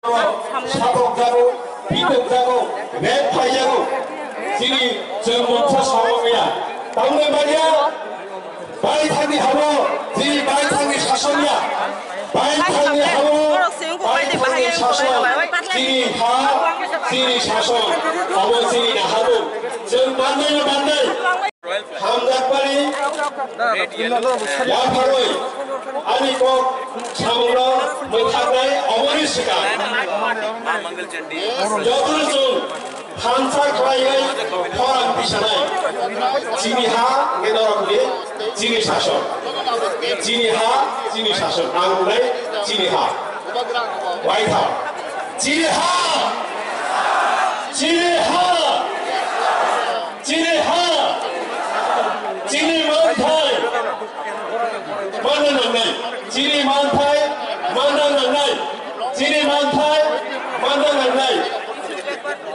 사복 자고 비독 자고 랩파이 자고 지리 정문차 상황이야 당내 말이야 마이탕이 하고 지리 마이탕이 사선이야 마이탕이 하고 마이탕이 사선 지리 사선 어머 지리 하고 정 만나요 만나요 함작발이 야파로이 아니 꼭 참으로 못하다의 어머니 시간 여드를 좀 한사과의 허락 비샤나이 지니하 게너라고게 지니 사션 지니하 지니 사션 한국의 지니하 와이타 지니하 지니하 지니하 지니 만타이 만나는 지니 만타이 만나는 지니 만타이 만나는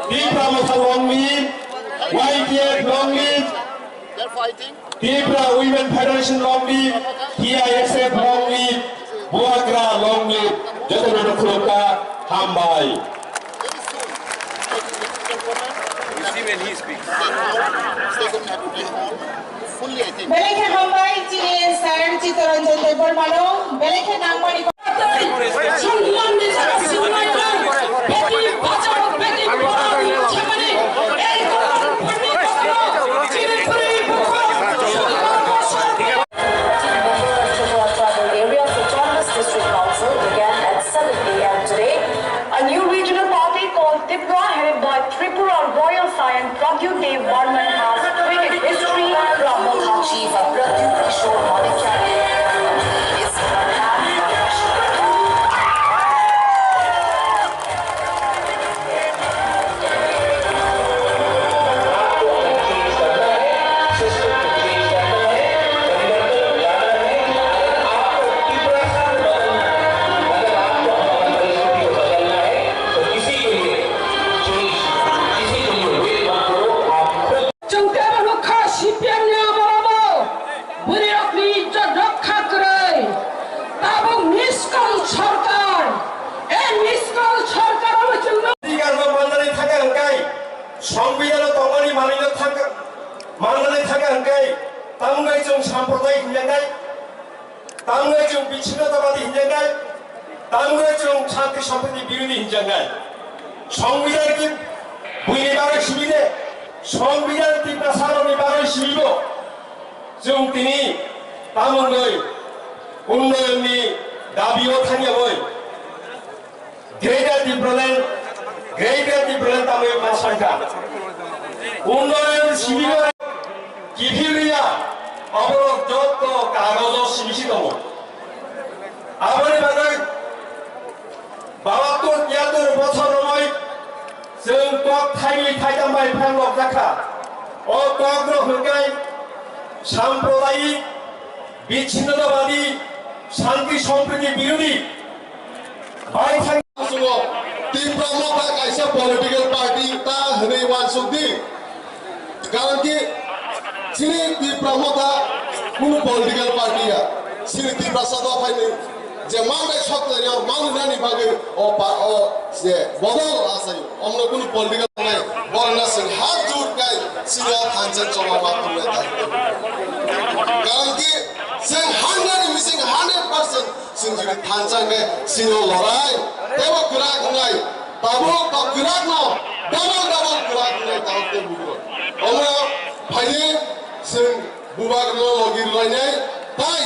Dipra long live, YTF long live, Dipra Women Federation long live, TISF long live, Buagra long live, Jatana Kuroka, Hambai. You see when he speaks. Belekhe Hambai, Chile, Sir, Chitaranjan Debor Malo, Belekhe Nangmani. Tripura Royal Scion Pragyu Dev Varman has created history from the chief of Pragyu Kishore Madhya. সংবিধানের তমানি মানিয়ে থাকা মানলে থাকা হংকাই তামগাই जों সাম্প্রদায়িক হিংসাই তামগাই जों বিচ্ছিন্নতাবাদী হিংসাই তামগাই जों শান্তি সম্প্রীতি বিরোধী হিংসাই সংবিধান কি বুইনি বারে সিবিদে সংবিধান তিনটা সারনি বারে সিবিব जों তিনি তামঙ্গই উন্নয়ননি দাবিও থানিয়াবই গ্রেটার ডিপ্লোমেন্ট তামে মানসাঙ্কা উন্নয়ন শিবির 기피리야 어버럭 저또 가로도 심시도 아버리 방을 마와또 야도를 버텨놓으면 정꽉 타이미 타이담바이 판록 자카 꽉으로 흘가이 삼프로다이 미친노다바디 শান্তি সম্প্রীতি বিরোধী মাইথাং सुनो तीव्र मोटा कैसा पॉलिटिकल पार्टी ता हने वांसुदी कारण कि सिने तीव्र मोटा कुन पॉलिटिकल पार्टी या सिने तीव्र सदा फाइने जे मांगे सकते या मांग नानी भागे ओ से बदल आसाय हमने कुन पॉलिटिकल नहीं बरना से हाथ जोड़ के सिने थांचन चमा मातुम में था कारण कि से 100 मिसिंग 100% सिंजुरी थांचन के सिनो लड़ाई तेवा कुराक नहीं ताबो ता कुराक ना डबल कुराक नहीं ताबते बुगो हमरा भाई सिंह बुबाग नो लगिर लाइने ताई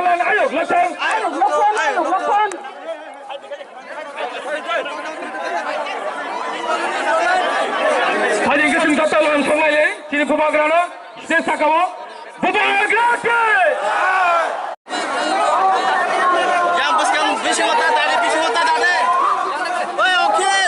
Jalan ayo belakang. Hadir kesempatan lawan Songai sini Bubagrana Desa Kawo Bubagrana. Yang bos kamu bisa otak tadi. Oi, okey.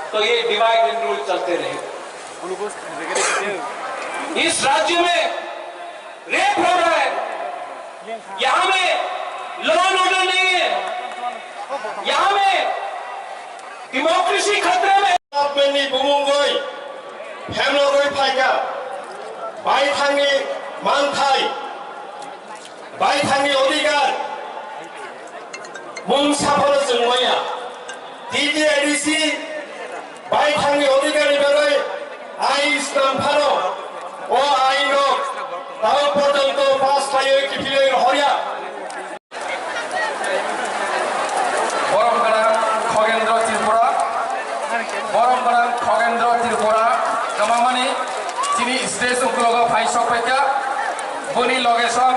तो ये डिवाइड एंड रूल चलते रहे। इस राज्य में रेप हो रहा है, यहाँ में लॉ एंड ऑर्डर नहीं है, यहाँ में डेमोक्रेसी खतरे में। गभर्नमेन्टनि बुंगुंगै हेमलगै फायगा बायथांनि मानथाय बायथांनि अधिकार मुं साफानो जोंमाया DDIDC बायथांनि अधिकारनि बागै आइन स्टाम्फानो ও আইনক তাও পর্যন্ত পাঁচ খাইয়ে কিফিলের হরিয়া বরমগাড়া খগেন্দ্র ত্রিপুরা গমামানি চিনি স্টেজ উকলগ ফাইসক পেকা বনি লগেশন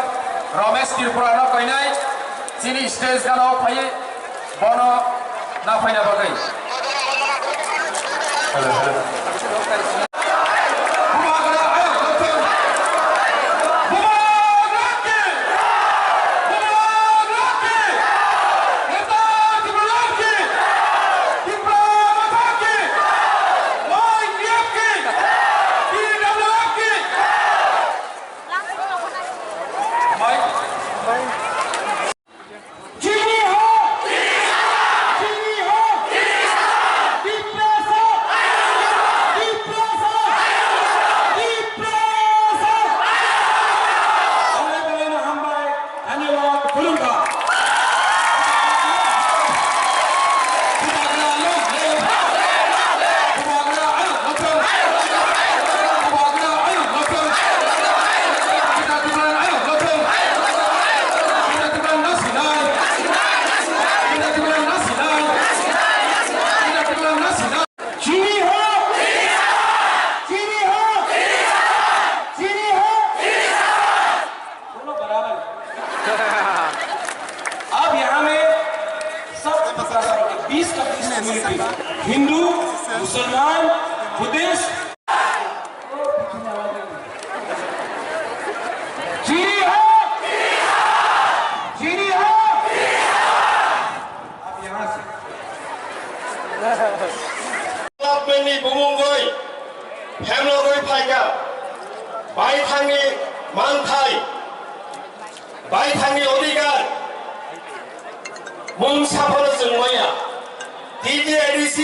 রমেশ ত্রিপুরা ন কইনাই চিনি স্টেজ গানো ফাই বন না ফাইনা বাগৈ अब यहाँ में सब 20 का 20 कम्युनिटी हिंदू मुसलमान बुद्धिस्ट चीनी हो अब यहाँ से गभर्नमेन्टनि बुंगुंगै हेमलगै फायगा बायथांनि मानथाय बायथांनि अधिकार मुं साफानो जोंमाया DDIDC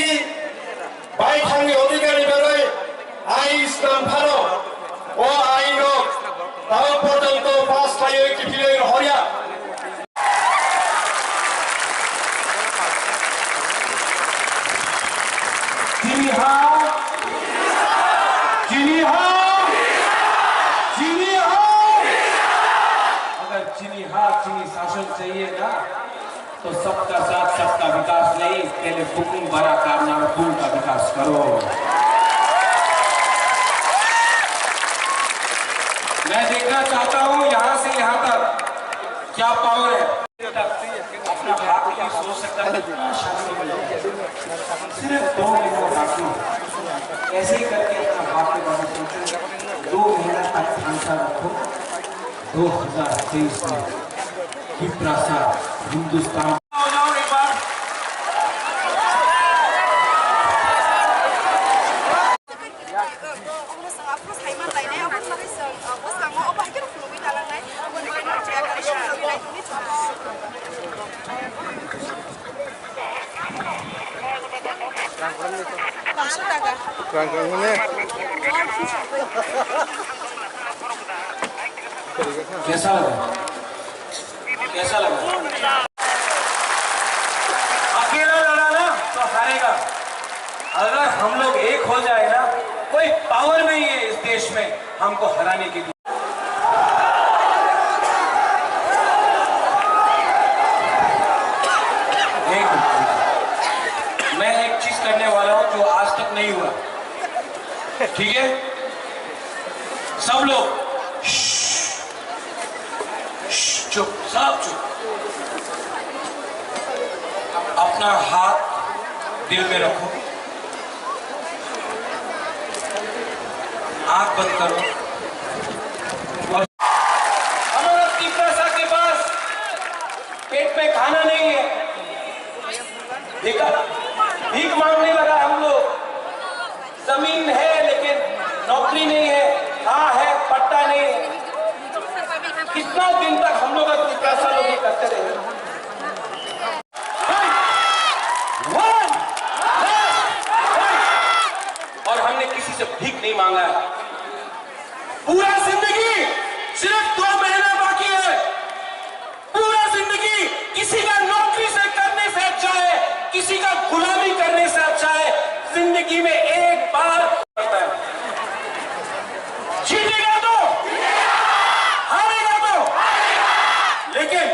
बायथांनि अधिकारनि बागै आइन स्टाम्फानो ও আইনক তাও পর্যন্ত পাঁচ খাইয়ে কিফিলের হরিয়া चीनी हाँ अगर चीनी शासन चाहिए ना तो सबका साथ सबका विकास नहीं, पहले बुकुम बड़ा करना और बुम का विकास करो। मैं देखना चाहता हूँ यहाँ से यहाँ तक क्या पावर है, अपना हाथ सिर्फ 2 महीना बाकी है। ऐसे ही करके अपना बाप के बारे में सोचो, 2 महीना तक आशा रखो। 2023 में विप्रासा हिंदुस्तान कैसा लगा? कैसा लगा? अकेला लड़ा ना तो हारेगा। अगर हम लोग एक हो जाए ना, कोई पावर नहीं है इस देश में हमको हराने के लिए। मैं एक चीज करने वाला हूं जो आज तक नहीं हुआ, ठीक है? सब लोग चुप, सब चुप। अपना हाथ दिल में रखो, आंख बंद करो। और हमारा तीव्रता के पास पेट में खाना नहीं है, भीख मांगने लगा हम लोग। जमीन है लेकिन नौकरी नहीं है, हाँ है पट्टा नहीं है। कितना दिन तक हम लोग पैसा लोग करते रहे? और हमने किसी से भीख नहीं मांगा है। पूरा जिंदगी सिर्फ 2 महीना बाकी है। पूरा जिंदगी किसी का नौकरी से करने से अच्छा है, किसी का गुलामी करने से अच्छा है। जिंदगी में एक बार होता है, जीतेगा तो हारेगा तो, लेकिन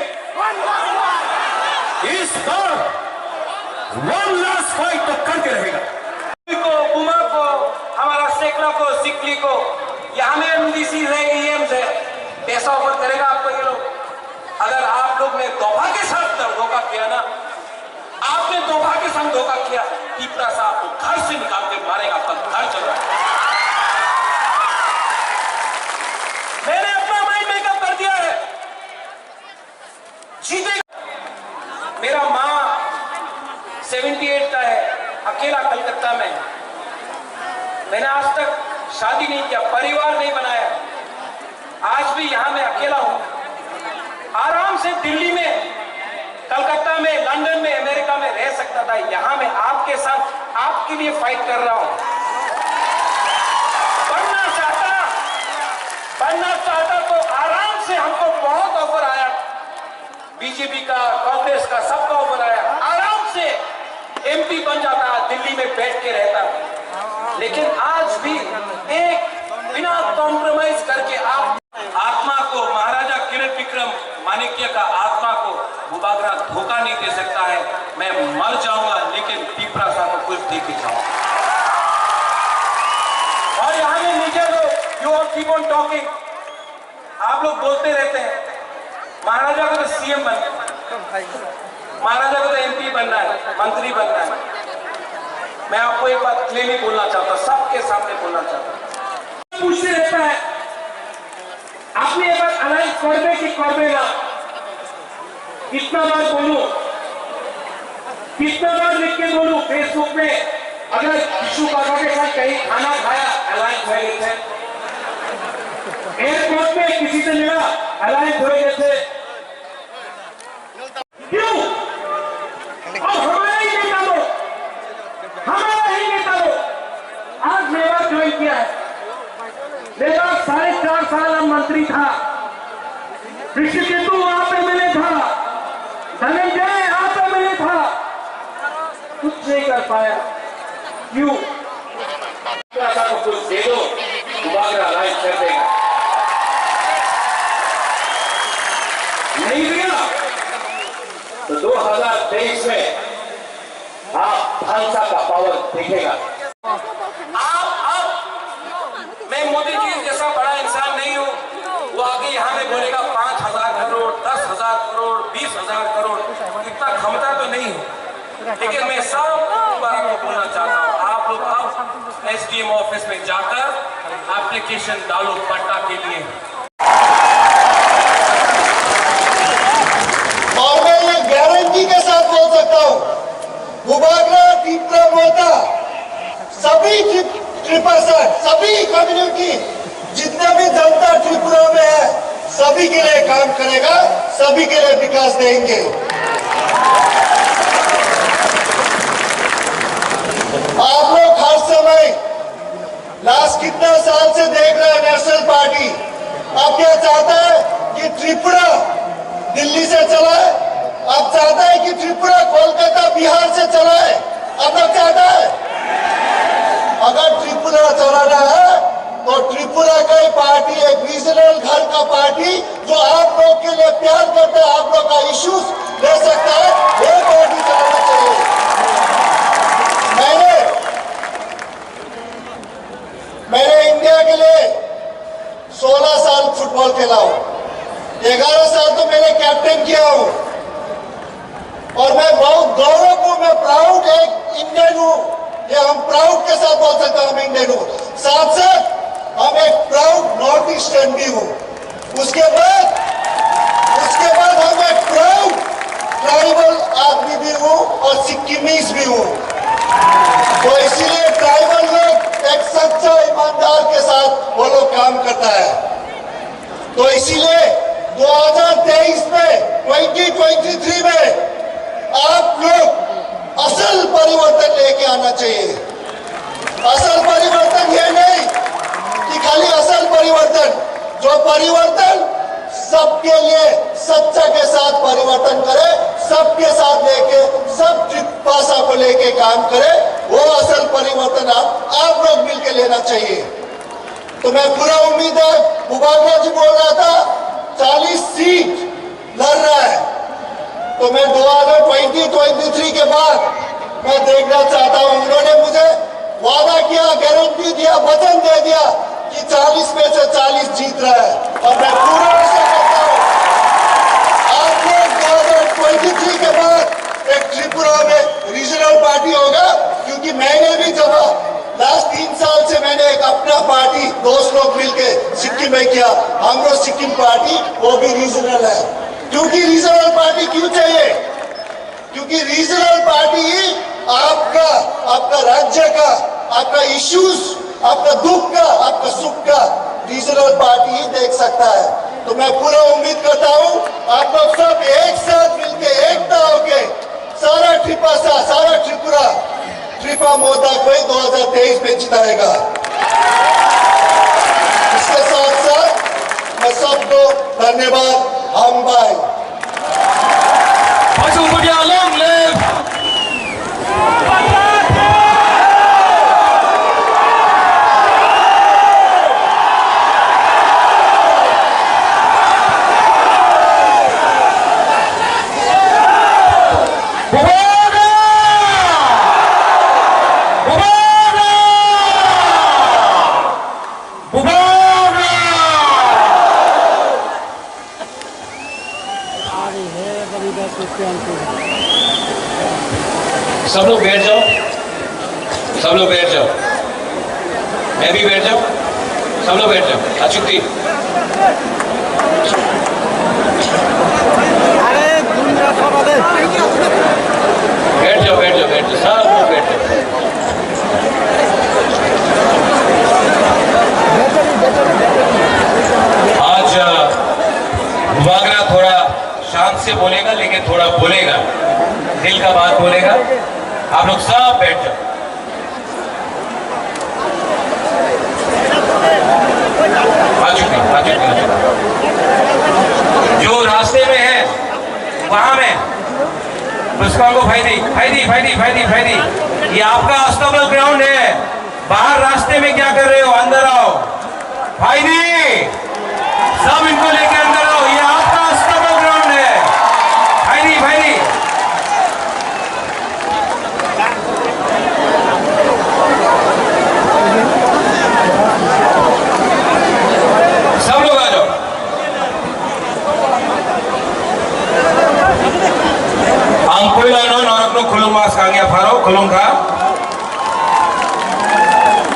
इस बार 1 लास्ट फाइट तो करके रहेगा। को बुमा को, हमारा सेकला को, सिकली को, यहाँ में एमडीसी है, ईएम है, पैसा ऑफर करेगा आपको ये लोग। अगर आप लोग ने दोभा के साथ धोखा किया ना, आपने दोभा के साथ धोखा किया, तीपरा साहब को घर से निकाल के मारेगा। आपका घर चल रहा है। मैंने अपना माइंड मेकअप कर दिया है, जीतेगा। मेरा माँ 78 का है, अकेला कलकत्ता में। मैंने आज तक शादी नहीं किया, परिवार नहीं बनाया। आज भी यहां मैं अकेला हूं। आराम से दिल्ली में, कलकत्ता में, लंदन में, अमेरिका में रह सकता था। यहां मैं आपके साथ आपके लिए फाइट कर रहा हूं। बनना चाहता तो आराम से, हमको बहुत ऑफर आया, बीजेपी का, कांग्रेस का, सबका ऑफर आया। आराम से एमपी बन जाता, दिल्ली में बैठ के रहता। लेकिन आज भी एक बिना कॉम्प्रोमाइज करके आप आत्मा को, महाराजा किरण विक्रम माणिक्य का आत्मा को बुबागरा धोखा नहीं दे सकता है। मैं मर जाऊंगा लेकिन तीपरा साहब को कुछ दे के जाऊंगा। और यहाँ में नीचे लोग, you all keep on talking, आप लोग बोलते रहते हैं महाराजा को तो सीएम बनना है, महाराजा को तो एमपी बनना है, मंत्री बनना है। मैं आपको एक बात क्लियरली बोलना चाहता हूं, सबके सामने बोलना चाहता हूं। पूछते रहता है आपने एक बार अलायंस करबे कि करबे ना? कितना बार बोलूं, कितना बार लिख के बोलूं फेसबुक पे? अगर विशु काका के साथ कहीं खाना खाया, अलायंस हो गए थे। एयरपोर्ट में किसी से मिला, अलायंस हो गए थे। क्यों? और हमारा ही नेता लो, हमारा ही नेता लो आज मेवा ज्वाइन किया है। मेरा 4.5 साल मंत्री था, ऋषिकेतु वहां पे मैंने था, धनंजय यहाँ पे मैंने था, कुछ नहीं कर पाया। क्यों? को कुछ दे दो, बुबागरा लाइफ कर देगा। नहीं दिया तो 2023 में आप भांसा का पावर देखेगा। आप मैं मोदी जी जैसा बड़ा इंसान नहीं हूं, वो आगे यहाँ में बोलेगा 5,000 करोड़, 10,000 करोड़, 20,000 करोड़, इतना क्षमता तो नहीं है। लेकिन मैं सब बात को बोलना एसडीएम ऑफिस में जाकर एप्लीकेशन डालो पट्टा के लिए। और मैं ये गारंटी के साथ बोल सकता हूँ, बुबागरा, टिपरा, मोता, सभी ट्रिपर्सन, सभी कम्युनिटी, जितने भी जनता त्रिपुरा में है, सभी के लिए काम करेगा, सभी के लिए विकास देंगे। आप लोग हर समय लास्ट कितना साल से देख रहे हैं नेशनल पार्टी, अब क्या चाहता है कि त्रिपुरा दिल्ली से चलाए, अब चाहता है कि त्रिपुरा कोलकाता बिहार से चलाए, अब तक चाहता है। अगर त्रिपुरा चलाना है तो त्रिपुरा का ही पार्टी, एक रीजनल घर का पार्टी जो आप लोग के लिए प्यार करता है, आप लोग का इश्यूज ले सकता है, वो पार्टी चलाना चाहिए। मैंने इंडिया के लिए 16 साल फुटबॉल खेला हूं, 11 साल तो मैंने कैप्टन किया हूं, और मैं बहुत गौरव हूं, मैं प्राउड एक इंडियन हूं, ये हम प्राउड के साथ बोल सकते हैं हम इंडियन हूं। साथ साथ हम एक प्राउड नॉर्थ ईस्टर्न भी हूं। उसके बाद हम एक प्राउड ट्राइबल आदमी भी हूं और सिक्किमीज भी हूं। तो इसीलिए ट्राइबल लोग एक सच्चा ईमानदार के साथ वो लोग काम करता है। तो इसीलिए 2023 में 2023 में आप लोग असल परिवर्तन लेके आना चाहिए। असल परिवर्तन ये नहीं कि खाली असल परिवर्तन, जो परिवर्तन सबके लिए सच्चा के साथ परिवर्तन करे, सबके साथ लेके, सब भाषा को लेके काम करे, वो असल परिवर्तन आप लोग मिलके लेना चाहिए। तो मैं पूरा उम्मीद है, बुबागरा जी बोल रहा था 40 सीट लड़ रहा है, तो मैं 2023 के बाद मैं देखना चाहता हूं। उन्होंने मुझे वादा किया, गारंटी दिया, वचन दे दिया कि 40 में से 40 जीत रहा है, और मैं पूरा आशा करता हूं आप लोग 2023 के बाद एक त्रिपुरा में रीजनल पार्टी होगा। क्योंकि मैंने भी जब लास्ट 3 साल से मैंने एक अपना पार्टी दोस्त लोग मिलके सिक्किम में किया, हम लोग सिक्किम पार्टी, वो भी रीजनल है। क्योंकि रीजनल पार्टी क्यों चाहिए? क्योंकि रीजनल पार्टी ही आपका राज्य का, आपका इश्यूज, आपका दुख का, आपका सुख का रीजनल पार्टी ही देख सकता है। तो मैं पूरा उम्मीद करता हूं आप लोग सब एक साथ मिलके, एकता होके सारा त्रिपुरा ट्रिपा मोदा को ही 2023 में जिताएगा। इसके साथ साथ मैं सबको धन्यवाद। हम भाई सब लोग बैठ जाओ, सब लोग बैठ जाओ, मैं भी बैठ जाऊं, सब लोग बैठ जाओ। अचुक्ति बैठ जाओ, बैठ जाओ, बैठ जाओ, सब लोग बैठ जाओ। आज बुबागरा थोड़ा शांत से बोलेगा, लेकिन थोड़ा बोलेगा, दिल का बात बोलेगा। आप लोग सब बैठ जाओ। जो रास्ते में है वहां में पुष्पा को फायदी, ये आपका अस्तबल ग्राउंड है। बाहर रास्ते में क्या कर रहे हो? अंदर आओ फायदी, सब इनको लेके अंदर आओ। ये आपका अस्तबल ग्राउंड है। फायदी सब लोग आ जाओ। Angkuilano norokno khulung mas kangya pharo khulung kha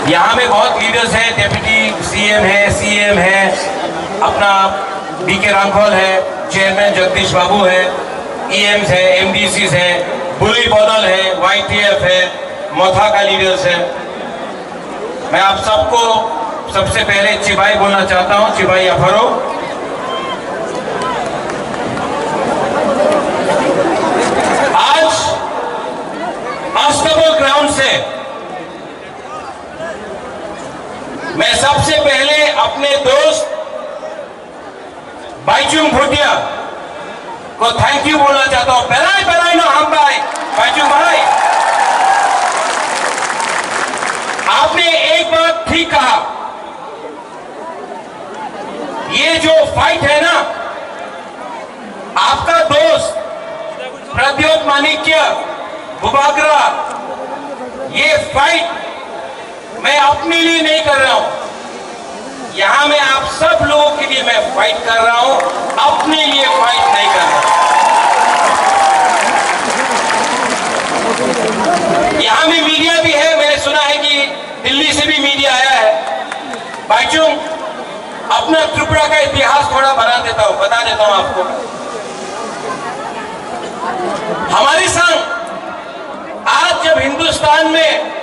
यहाँ में बहुत लीडर्स हैं, डेप्यूटी सीएम है, अपना बीके रामफल है, चेयरमैन जगदीश बाबू है, ईएम्स है, एमडीसीज है, बुली बदल है, वाईटीएफ है, मोथा का लीडर्स है। मैं आप सबको सबसे पहले चिबाई बोलना चाहता हूं, चिबाई अफरो। आज अस्तबल ग्राउंड से मैं सबसे पहले अपने दोस्त बाईचुंग भूटिया को थैंक यू बोलना चाहता हूं। पहला ना हम भाई बाईचुंग भाई, आपने एक बात ठीक कहा, ये जो फाइट है ना, आपका दोस्त प्रद्योत माणिक्य बुबागरा, ये फाइट मैं अपने लिए नहीं कर रहा हूं, यहां मैं आप सब लोगों के लिए मैं फाइट कर रहा हूं, अपने लिए फाइट नहीं कर रहा। यहां में मीडिया भी है, मैंने सुना है कि दिल्ली से भी मीडिया आया है। बाईचुंग, अपना त्रिपुरा का इतिहास थोड़ा बता देता हूं आपको। हमारे संग आज जब हिंदुस्तान में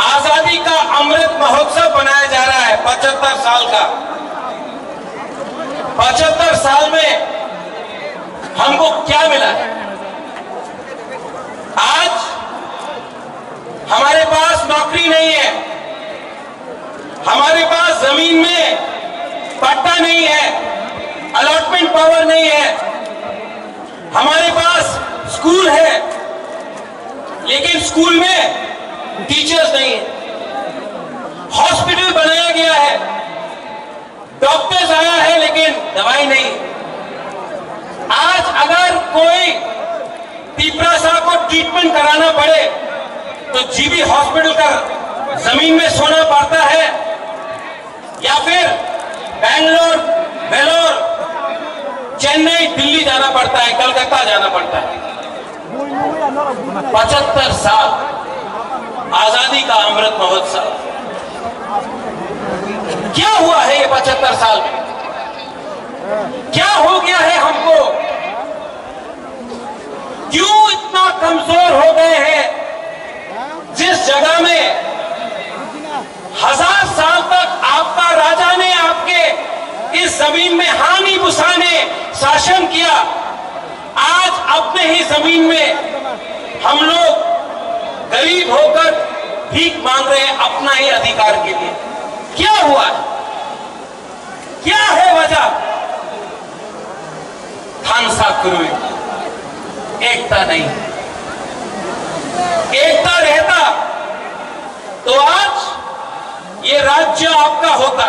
आजादी का अमृत महोत्सव मनाया जा रहा है 75 साल का, 75 साल में हमको क्या मिला है? आज हमारे पास नौकरी नहीं है, हमारे पास जमीन में पट्टा नहीं है, अलॉटमेंट पावर नहीं है, हमारे पास स्कूल है लेकिन स्कूल में टीचर्स नहीं है, हॉस्पिटल बनाया गया है, डॉक्टर्स आया है लेकिन दवाई नहीं। आज अगर कोई तीपरासा को ट्रीटमेंट कराना पड़े तो जीबी हॉस्पिटल का जमीन में सोना पड़ता है या फिर बेंगलोर, वेलोर, चेन्नई, दिल्ली जाना पड़ता है, कलकत्ता जाना पड़ता है। 75 साल आजादी का अमृत महोत्सव, क्या हुआ है ये 75 साल में? क्या हो गया है हमको? क्यों इतना कमजोर हो गए हैं? जिस जगह में 1000 साल तक आपका राजा ने आपके इस जमीन में हानि बुसाने शासन किया, आज अपने ही जमीन में हम लोग गरीब होकर भीख मांग रहे हैं अपना ही अधिकार के लिए। क्या हुआ है? क्या है वजह? थानसा कुरुई, एकता नहीं। एकता रहता तो आज ये राज्य आपका होता,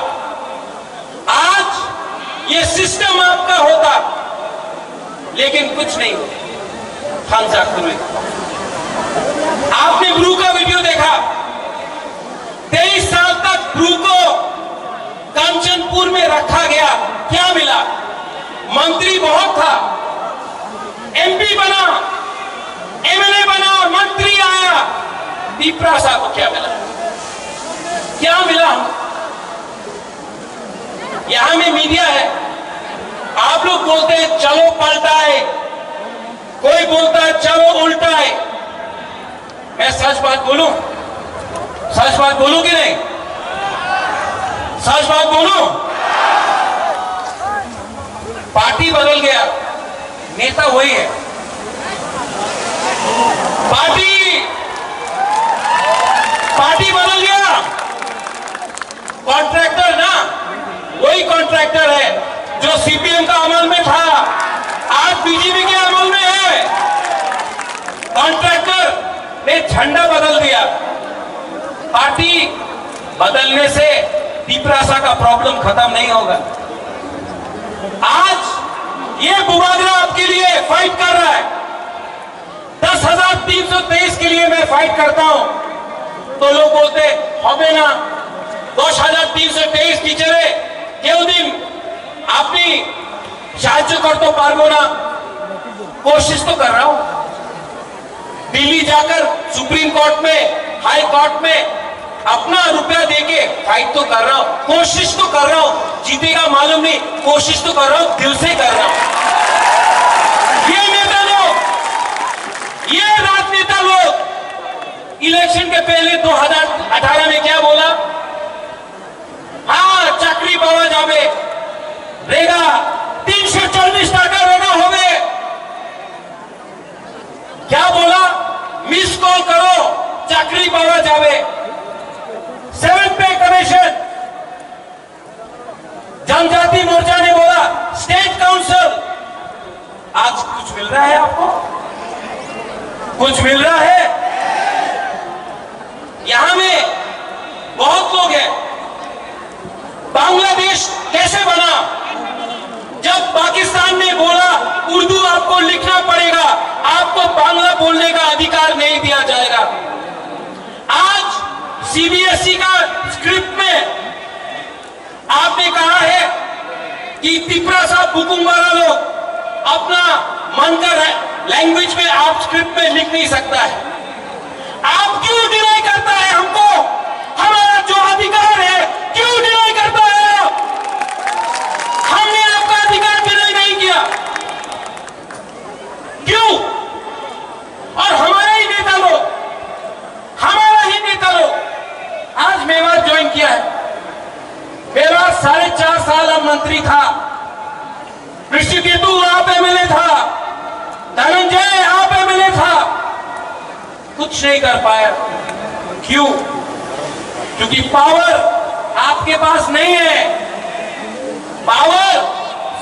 आज ये सिस्टम आपका होता, लेकिन कुछ नहीं। थानसा कुरुई, आपने ब्रू का वीडियो देखा, 23 साल तक ब्रू को कंचनपुर में रखा गया, क्या मिला? मंत्री बहुत था, एमपी बना, एमएलए बना, मंत्री आया, तीपरासा को क्या मिला? क्या मिला? यहां में मीडिया है, आप लोग बोलते हैं चलो पलटाए, कोई बोलता है चलो उल्टाए। मैं सच बात बोलूं? सच बात बोलूं कि नहीं? सच बात बोलूं? पार्टी बदल गया, नेता वही है। पार्टी बदल गया, कॉन्ट्रैक्टर ना वही कॉन्ट्रैक्टर है जो सीपीएम का अमल में था, आज बीजेपी के अमल में है। कॉन्ट्रैक्टर ने झंडा बदल दिया। पार्टी बदलने से तीपरासा का प्रॉब्लम खत्म नहीं होगा। आज ये बुबागरा आपके लिए फाइट कर रहा है, 10,323 के लिए मैं फाइट करता हूं तो लोग बोलते হবে না, 10,323 टीचरे কেউ দিন আপনি সাহায্য করতে পারবো না। कोशिश तो कर रहा हूं, दिल्ली जाकर सुप्रीम कोर्ट में, हाई कोर्ट में अपना रुपया देके फाइट तो कर रहा हूं, कोशिश तो कर रहा हूं, जीतेगा मालूम नहीं, कोशिश तो कर रहा हूं, दिल से कर रहा हूं। ये नेता लोग, ये राजनेता लोग इलेक्शन के पहले 2018 में क्या बोला? हाँ, चाकरी पावा जावे रेगा 340 टाका रेगा होवे। क्या बोला? मिस कॉल करो, चाकरी पावा जावे। 7 पे कमीशन। जनजाति मोर्चा ने बोला स्टेट काउंसिल। आज कुछ मिल रहा है आपको? कुछ मिल रहा है? यहां में बहुत लोग हैं। बांग्लादेश कैसे बना? जब पाकिस्तान ने बोला उर्दू आपको लिखना पड़ेगा, आपको बांग्ला बोलने का अधिकार नहीं दिया जाएगा। आज सीबीएसई का स्क्रिप्ट में आपने कहा है कि तिपरा साहब बुकुम्बारा लोग अपना मन का लैंग्वेज में आप स्क्रिप्ट में लिख नहीं सकता है। आप क्यों डिनाई करता है हमको? हमारा जो अधिकार है क्यों डिनाई करता है? हमने आपका अधिकार डिनाई नहीं किया, क्यों? और हमारा ही नेता लोग आज मेवाड़ ज्वाइन किया है। मेवाड़ 4.5 साल मंत्री था, ऋषिकेतु आप एमएलए था, धनंजय आप एमएलए था, कुछ नहीं कर पाया। क्यों? क्योंकि पावर आपके पास नहीं है। पावर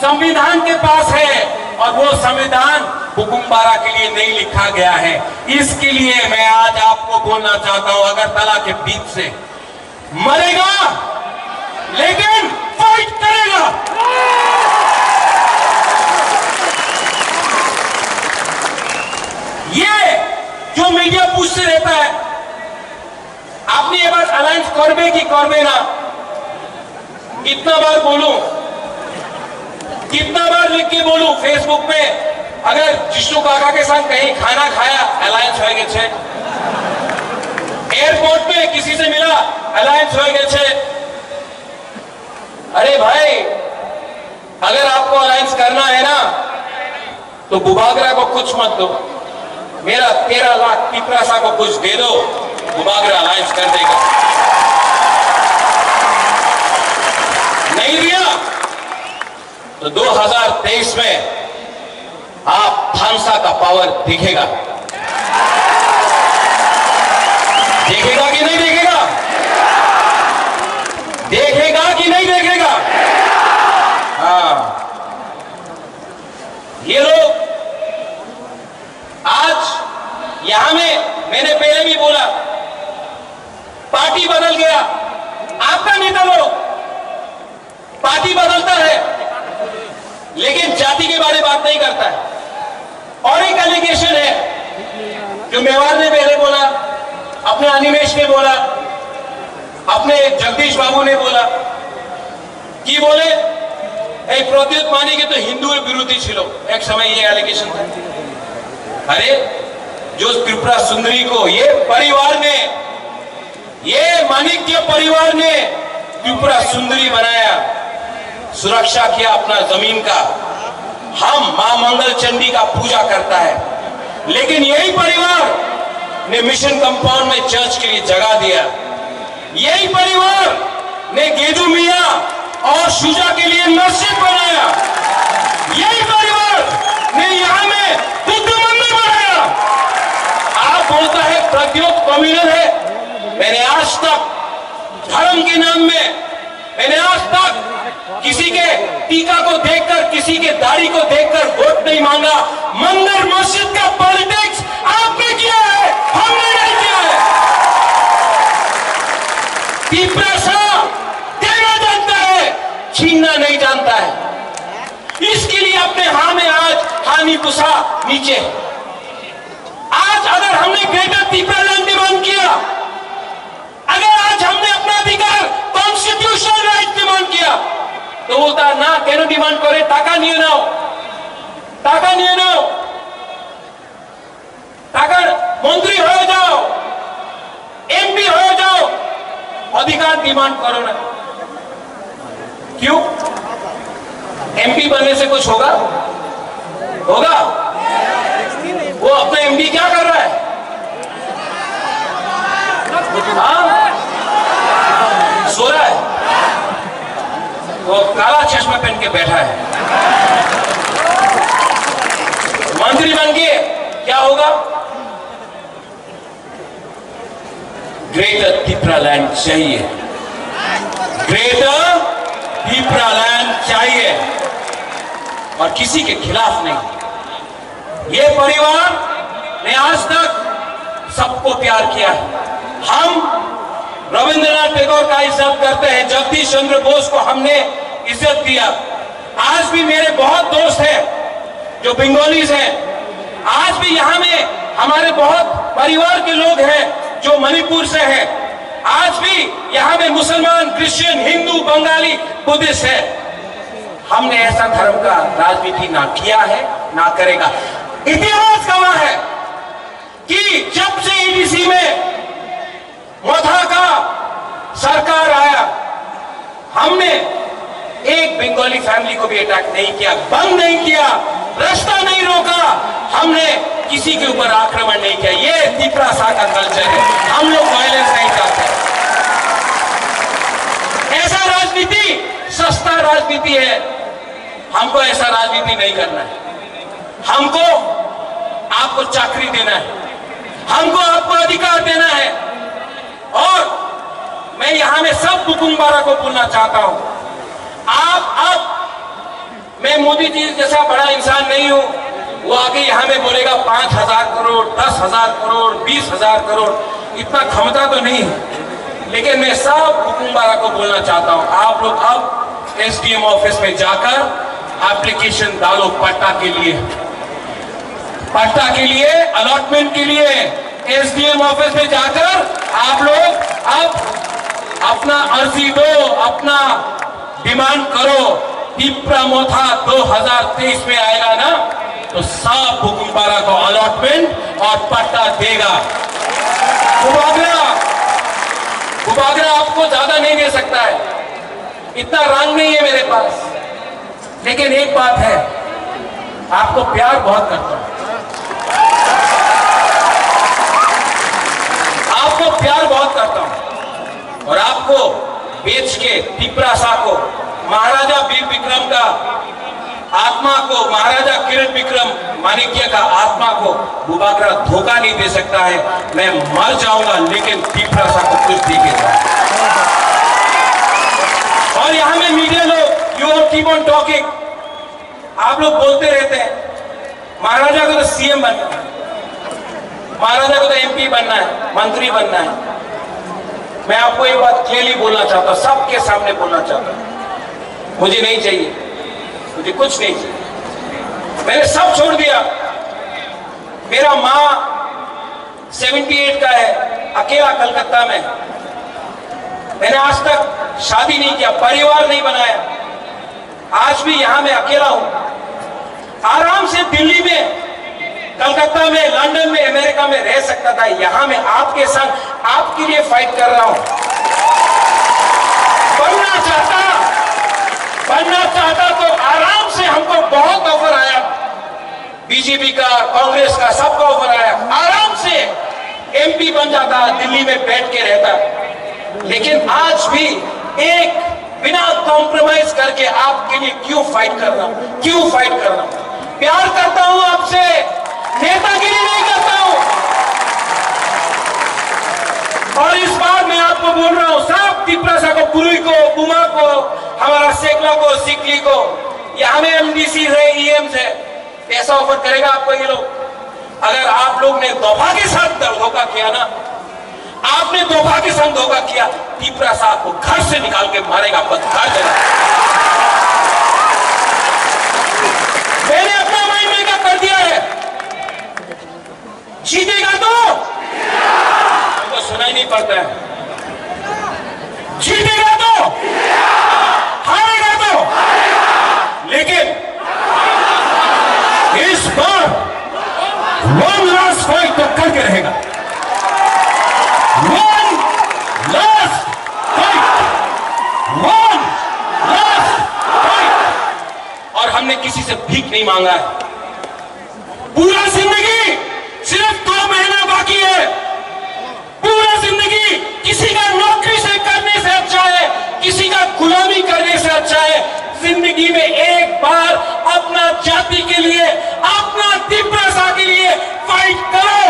संविधान के पास है और वो संविधान बुकुम्बारा के लिए नहीं लिखा गया है। इसके लिए मैं आज आपको बोलना चाहता हूं, अगरतला के बीच से मरेगा लेकिन फाइट करेगा। ये जो मीडिया पूछते रहता है आपने ये बात अलायंस करबे कि करबे ना, कितना बार बोलूं, कितना बार लिख के बोलूं फेसबुक पे? अगर जिष्णु काका के साथ कहीं खाना खाया अलायंस हो गए छे, एयरपोर्ट पे किसी से मिला अलायंस हो गए छे। अरे भाई, अगर आपको अलायंस करना है ना तो बुबागरा को कुछ मत दो, मेरा 13 लाख पिपरासा को कुछ दे दो, बुबागरा अलायंस कर देगा। नहीं दिया तो 2023 में आप भांसा का पावर दिखेगा। देखेगा कि नहीं देखेगा? देखेगा कि नहीं देखेगा? हाँ, ये लोग आज यहां में, मैंने पहले भी बोला, पार्टी बदल गया। आपका नेता लोग पार्टी बदलता है लेकिन जाति के बारे में बात नहीं करता है। और एक एलिगेशन है जो मेवाड़ ने पहले बोला, अपने अनिमेश ने बोला, अपने जगदीश बाबू ने बोला कि बोले प्रद्युत मानी के तो हिंदू विरोधी छिलो, एक समय ये एलिगेशन था। अरे जो त्रिपुरा सुंदरी को ये परिवार ने, ये माणिक्य परिवार ने त्रिपुरा सुंदरी बनाया, सुरक्षा किया अपना जमीन का। हम मां मंगल चंडी का पूजा करता है, लेकिन यही परिवार ने मिशन कंपाउंड में चर्च के लिए जगह दिया। यही परिवार ने गेदू मिया और शुजा के लिए मस्जिद बनाया। यही परिवार ने यहां में बुद्ध मंदिर बनाया। आप बोलता है प्रद्योत कम्युनल है। मैंने आज तक धर्म के नाम में, मैंने आज तक किसी के टीका को देखकर, किसी के दाढ़ी को देखकर वोट नहीं मांगा। मंदिर मस्जिद का पॉलिटिक्स आपने किया है, हमने नहीं किया है। तिपरासा देना जानता है, छीनना नहीं जानता है। इसके लिए अपने हां में आज हानि पुसा नीचे। आज अगर हमने ग्रेटर तिपरालैंड डिमांड किया, अगर आज हमने अपना अधिकार कॉन्स्टिट्यूशनल राइट डिमांड किया, तो बोलता ना केन डिमांड करे, टाका निये नाओ, टाका निये नाओ, टाका मंत्री हो जाओ, एमपी हो जाओ, अधिकार डिमांड करो ना। क्यों? एमपी बनने से कुछ होगा? होगा? वो अपना एमपी क्या कर रहा है? हाँ? सो रहा है। वो काला चश्मा पहन के बैठा है। मंत्री बन के क्या होगा? ग्रेटर तिप्रालैंड चाहिए, ग्रेटर तिप्रालैंड चाहिए, और किसी के खिलाफ नहीं। ये परिवार ने आज तक सबको प्यार किया है। हम रविंद्रनाथ टैगोर का इज्जत करते हैं, जगदीश चंद्र बोस को हमने इज्जत दिया। आज भी मेरे बहुत दोस्त हैं जो बंगालीज हैं। आज भी यहाँ में हमारे बहुत परिवार के लोग हैं जो मणिपुर से हैं। आज भी यहाँ में मुसलमान, क्रिश्चियन, हिंदू, बंगाली, बुद्धिस्ट है। हमने ऐसा धर्म का राजनीति ना किया है, ना करेगा। इतिहास गवाह है कि जब से ईडीसी में मोथा का सरकार आया, हमने एक बंगाली फैमिली को भी अटैक नहीं किया, बंद नहीं किया, रास्ता नहीं रोका, हमने किसी के ऊपर आक्रमण नहीं किया। ये तिप्रासा का कल्चर है। हम लोग वायलेंस नहीं चाहते। ऐसा राजनीति सस्ता राजनीति है। हमको ऐसा राजनीति नहीं करना है। हमको आपको चाकरी देना है, हमको आपको अधिकार देना है। और मैं यहां में सब बुकुम्बारा को बोलना चाहता हूं, मैं मोदी जी जैसा बड़ा इंसान नहीं हूं। वो आके यहां में बोलेगा 5,000 करोड़, 10,000 करोड़, 20,000 करोड़, इतना क्षमता तो नहीं है। लेकिन मैं सब बुकुम्बारा को बोलना चाहता हूं, आप लोग अब एसडीएम ऑफिस में जाकर एप्लीकेशन डालो पट्टा के लिए, पट्टा के लिए, अलॉटमेंट के लिए। एसडीएम ऑफिस में जाकर आप लोग अब अपना अर्जी दो, अपना डिमांड करो। तिप्रा मोथा 2023 में आएगा ना, तो सब बुकुम्बारा को अलॉटमेंट और पट्टा देगा। बुबागरा आपको ज्यादा नहीं दे सकता है, इतना रंग नहीं है मेरे पास। लेकिन एक बात है, आपको प्यार बहुत करता हूं, आपको प्यार बहुत करता हूं। और आपको बेच के तिप्रासा को, महाराजा वीर विक्रम का आत्मा को, महाराजा किरण विक्रम माणिक्य का आत्मा को बुबागरा धोखा नहीं दे सकता है। मैं मर जाऊंगा लेकिन तिप्रासा को कुछ देगा। और यहां में मीडिया लोग, यू कीप ऑन टॉकिंग, आप लोग बोलते रहते हैं महाराजा को तो सीएम बनना है, महाराजा को तो एमपी बनना है, मंत्री बनना है। मैं आपको एक बात क्लियरली बोलना चाहता हूं, सबके सामने बोलना चाहता हूं, मुझे नहीं चाहिए, मुझे कुछ नहीं चाहिए। मैंने सब छोड़ दिया। मेरा माँ 78 का है, अकेला कलकत्ता में। मैंने आज तक शादी नहीं किया, परिवार नहीं बनाया। आज भी यहां मैं अकेला हूं। आराम से दिल्ली में, कलकत्ता में, लंदन में, अमेरिका में रह सकता था। यहां मैं आपके संग आपके लिए फाइट कर रहा हूं। बनना चाहता तो आराम से, हमको बहुत ऑफर आया, बीजेपी का, कांग्रेस का, सबका ऑफर आया। आराम से एमपी बन जाता, दिल्ली में बैठ के रहता। लेकिन आज भी एक बिना कॉम्प्रोमाइज करके आपके लिए क्यों फाइट कर रहा हूं, क्यों फाइट कर रहा हूं? प्यार करता हूं आपसे, नेतागिरी नहीं करता हूं। और इस बार मैं आपको बोल रहा हूं, सब तिप्रासा को, पुरुई को, बुमा को, हमारा सेकला को, सिकली को, यहां में एमडीसी है, ईएम है, पैसा ऑफर करेगा आपको ये लोग। अगर आप लोग ने दोफा के साथ धोखा किया ना, आपने दोफा के संग धोखा किया, तिप्रासा को घर से निकाल के मारेगा, घर देगा। मैंने अपना माइंड मेकअप कर दिया है। जीतेगा तो हमको सुनाई नहीं पड़ता है, जीतेगा तो, हारेगा तो, लेकिन इस बार वन लास्ट फाइट तो करके रहेगा। वन लास्ट नहीं मांगा है। पूरा जिंदगी सिर्फ 2 महीना बाकी है। पूरा जिंदगी किसी का नौकरी से करने से अच्छा है, किसी का गुलामी करने से अच्छा है। जिंदगी में एक बार अपना जाति के लिए, अपना तिब्रसा के लिए फाइट करो।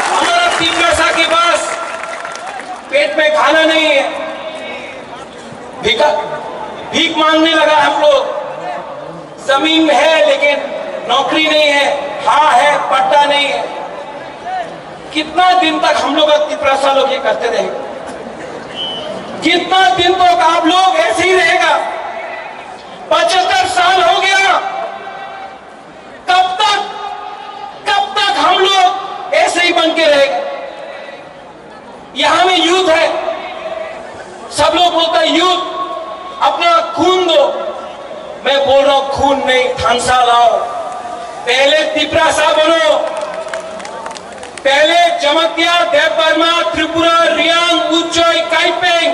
हमारा तिब्रसा के पास पेट में खाना नहीं है, भीख मांगने लगा हम लोग। जमीन है लेकिन नौकरी नहीं है, हाँ है पट्टा नहीं है। कितना दिन तक हम लोग तिब्रसा लोग ये करते रहेंगे? कितना दिन तक आप लोग ऐसे ही रहेगा? 75 साल हो गया। कब तक हम लोग ऐसे ही बन के रहेंगे? यहां में यूथ है, सब लोग बोलते हैं यूथ अपना खून दो। मैं बोल रहा हूं खून नहीं, थांसा लाओ। पहले तिब्रसा बनो, पहले जमतिया, देवबर्मा, त्रिपुरा, रियांग, उच्चोई, काइपेंग,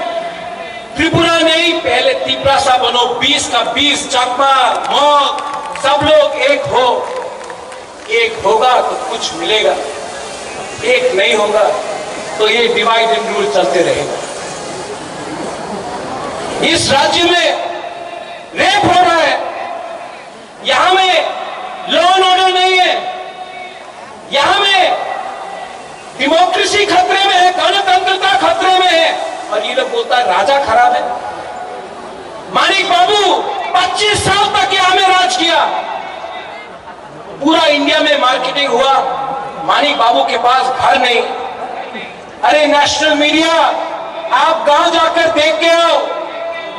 त्रिपुरा नहीं, पहले तिब्रसा बनो। 20 का 20, चकमा, मौत, सब लोग एक हो। एक होगा तो कुछ मिलेगा, एक नहीं होगा तो ये डिवाइड एंड रूल चलते रहेगा। इस राज्य में रेप हो रहा है, यहां में लॉ एंड ऑर्डर नहीं है, यहां में डेमोक्रेसी खतरे में है, गणतंत्रता खतरे में है, और ये लोग बोलता है राजा खराब है। मानिक बाबू 25 साल तक यहां में राज किया, पूरा इंडिया में मार्केटिंग हुआ। मानिक बाबू के पास घर नहीं। अरे नेशनल मीडिया, आप गांव जाकर देख के आओ,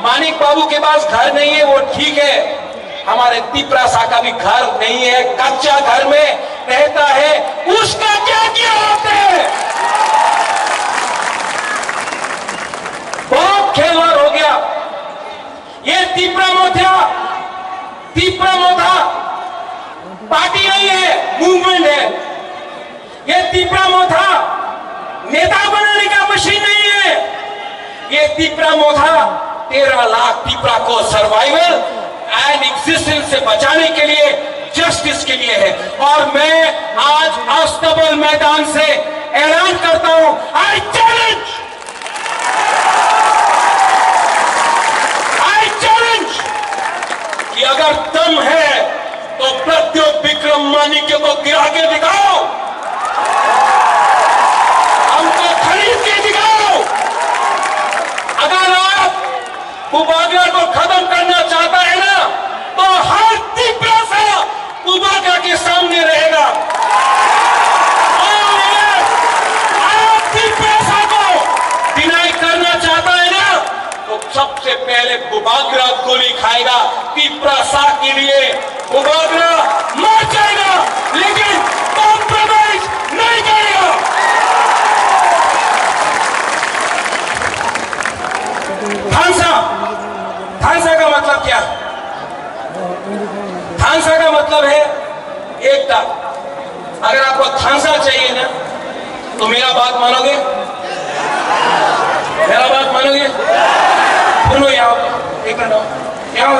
मानिक बाबू के पास घर नहीं है, वो ठीक है। हमारे तिब्रसा का भी घर नहीं है, कच्चा घर में रहता है, उसका क्या किया होता है? बहुत खेलवाड़ हो गया। ये तिब्रा-मोथा पार्टी नहीं है, मूवमेंट है। ये तिब्रा-मोथा नेता बनाने का मशीन नहीं है। ये तिब्रा-मोथा 13 लाख तिब्रा को सर्वाइवल एंड एग्जिस्टेंस से बचाने के लिए, जस्टिस के लिए है। और मैं आज अस्तबल मैदान से ऐलान करता हूं, आई चैलेंज कि अगर दम है तो प्रद्योत विक्रम मानिक्य को गिरा के दिखाओ, हमको खरीद के दिखाओ। अगर आप उबागरा को खत्म करना चाहता है ना, तो हर तिब्रसा उबागरा के सामने रहेगा। और अगर आप तिब्रसा को डिनाई करना चाहता है ना, तो सबसे पहले उबागरा गोली खाएगा। तिब्रसा के लिए उबागरा मर जाएगा, लेकिन कॉम्प्रोमाइज नहीं करेगा। थांसा का मतलब क्या? थांसा का मतलब है एकता। अगर आपको थांसा चाहिए ना, तो मेरा बात मानोगे? मेरा बात मानोगे? सुनो यहाँ, एक मिनट यहाँ,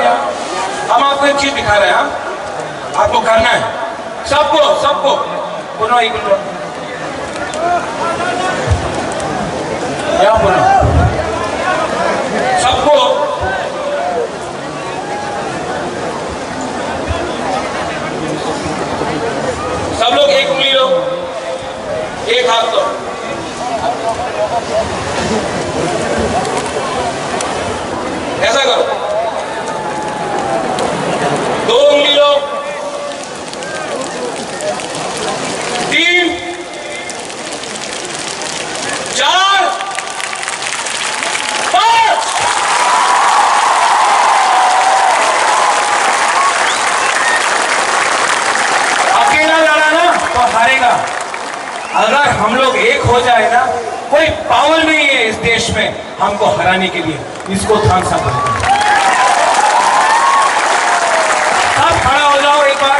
हम आपको एक चीज दिखा रहे हैं। हाँ, आपको करना है, सबको सुनो, एक मिनट यहाँ बोलो, सबको सब लोग एक उंगली लो, एक हाथ लो। ऐसा करो, 2 उंगली लो, 3, 4, 5। अकेला लड़ा ना तो हारेगा। अगर हम लोग एक हो जाए ना, कोई पावर नहीं है इस देश में हमको हराने के लिए। इसको थांसा बोलते हैं। आप खड़ा हो जाओ एक बार।